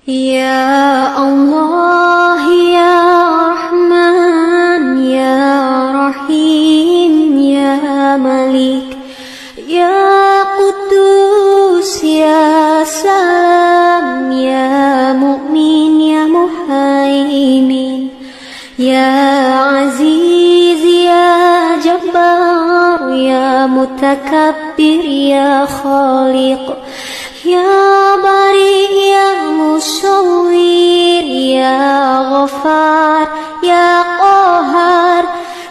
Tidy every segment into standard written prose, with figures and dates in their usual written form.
يا الله يا رحمن يا رحيم يا ملك يا قدوس يا سلام يا مؤمن يا مهيمن يا عزيز يا جبار يا متكبر يا خالق يا بريء يا مصور يا غفار يا قهار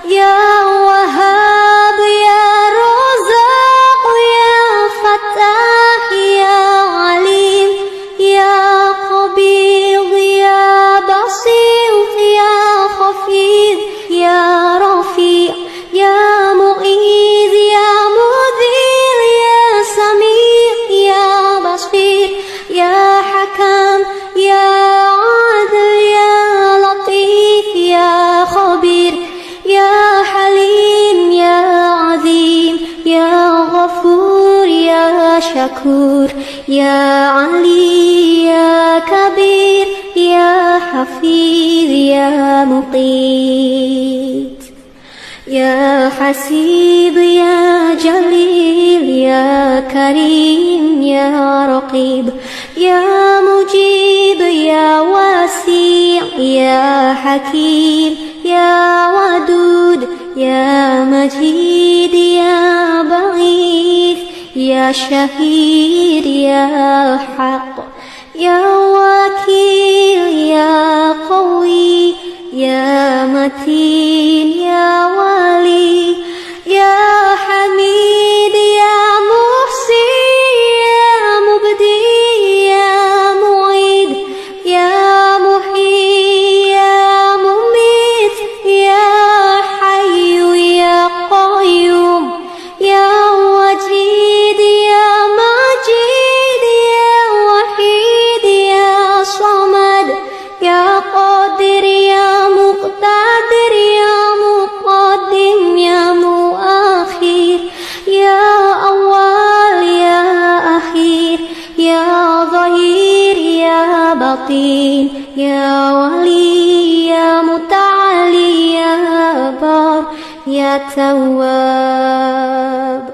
يا وهاب يا رزاق يا فتاح يا عليم يا قبيض يا بسيط يا خفيض يا رفيع يا مؤيد يا مذير يا سميع يا بصير يا حكم يا عادل يا لطيف يا خبير يا حليم يا عظيم يا غفور يا شكور يا علي يا كبير يا حفيظ يا مقيت يا حسيب يا جليل يا كريم يا رقيب يا مجيب يا واسع يا حكيم يا ودود يا مجيد يا بغيث يا شهيد يا حق يا وكيل يا قوي يا متين يا ولي يا حميد يا محسن يا مبدي يا معيد يا محيي يا مميت يا حي يا قيوم يا وجيد يا مجيد يا وحيد يا صمد يا قادر يا مقتدر يا مقدم يا مؤخر يا أول يا أخير يا ظهير يا بطين يا ولي يا متعالي يا بار يا تواب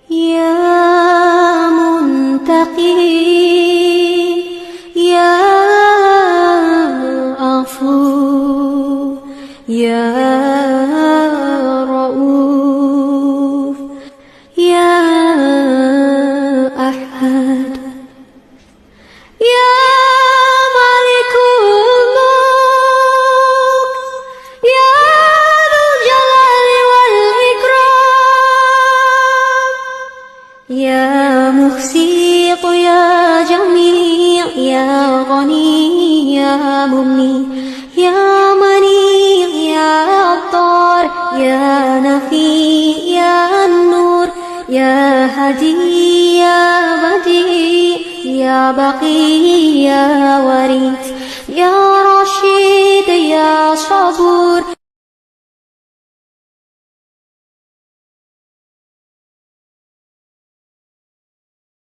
يا منتقم يا عفو يا رؤوف يا أحد يا مالك الملك يا ذو الجلال والإكرام يا مخسيط يا جميع يا غني يا مغني يا منيع يا عطار يا نفي يا النور يا هدي يا بديع يا بقي يا وريث يا